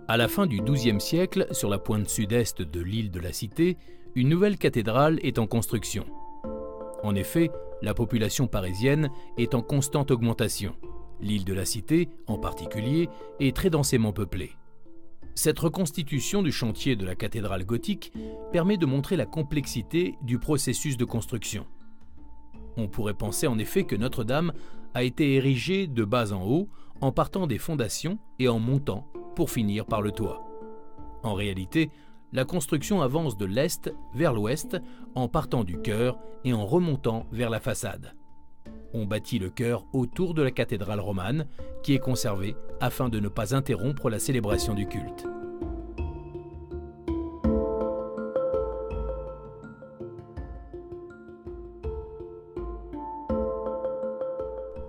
À la fin du XIIe siècle, sur la pointe sud-est de l'île de la Cité, une nouvelle cathédrale est en construction. En effet, la population parisienne est en constante augmentation. L'île de la Cité, en particulier, est très densément peuplée. Cette reconstitution du chantier de la cathédrale gothique permet de montrer la complexité du processus de construction. On pourrait penser en effet que Notre-Dame a été érigée de bas en haut, en partant des fondations et en montant pour finir par le toit. En réalité, la construction avance de l'est vers l'ouest en partant du chœur et en remontant vers la façade. On bâtit le chœur autour de la cathédrale romane qui est conservée afin de ne pas interrompre la célébration du culte.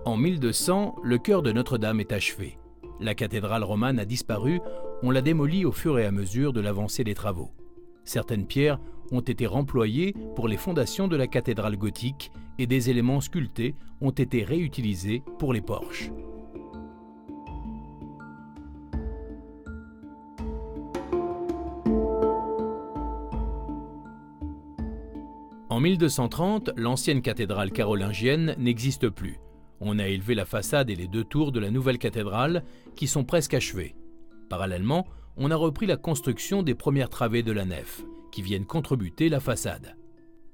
En 1200, le chœur de Notre-Dame est achevé. La cathédrale romane a disparu, on l'a démolie au fur et à mesure de l'avancée des travaux. Certaines pierres ont été remployées pour les fondations de la cathédrale gothique et des éléments sculptés ont été réutilisés pour les porches. En 1230, l'ancienne cathédrale carolingienne n'existe plus. On a élevé la façade et les deux tours de la nouvelle cathédrale qui sont presque achevées. Parallèlement, on a repris la construction des premières travées de la nef, qui viennent contrebuter la façade.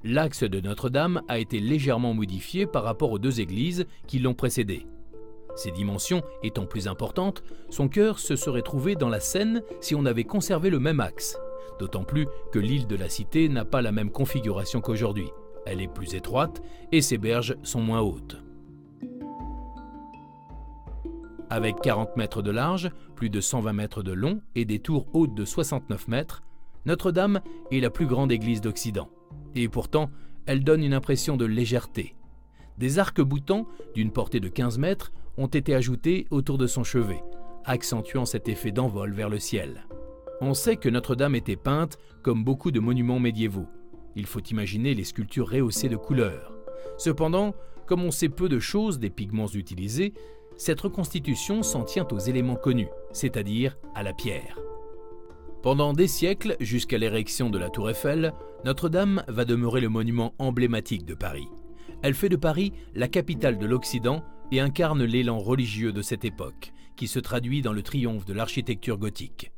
L'axe de Notre-Dame a été légèrement modifié par rapport aux deux églises qui l'ont précédé. Ses dimensions étant plus importantes, son cœur se serait trouvé dans la Seine si on avait conservé le même axe. D'autant plus que l'île de la Cité n'a pas la même configuration qu'aujourd'hui. Elle est plus étroite et ses berges sont moins hautes. Avec 40 mètres de large, plus de 120 mètres de long et des tours hautes de 69 mètres, Notre-Dame est la plus grande église d'Occident. Et pourtant, elle donne une impression de légèreté. Des arcs-boutants d'une portée de 15 mètres ont été ajoutés autour de son chevet, accentuant cet effet d'envol vers le ciel. On sait que Notre-Dame était peinte comme beaucoup de monuments médiévaux. Il faut imaginer les sculptures rehaussées de couleurs. Cependant, comme on sait peu de choses des pigments utilisés, cette reconstitution s'en tient aux éléments connus, c'est-à-dire à la pierre. Pendant des siècles, jusqu'à l'érection de la Tour Eiffel, Notre-Dame va demeurer le monument emblématique de Paris. Elle fait de Paris la capitale de l'Occident et incarne l'élan religieux de cette époque, qui se traduit dans le triomphe de l'architecture gothique.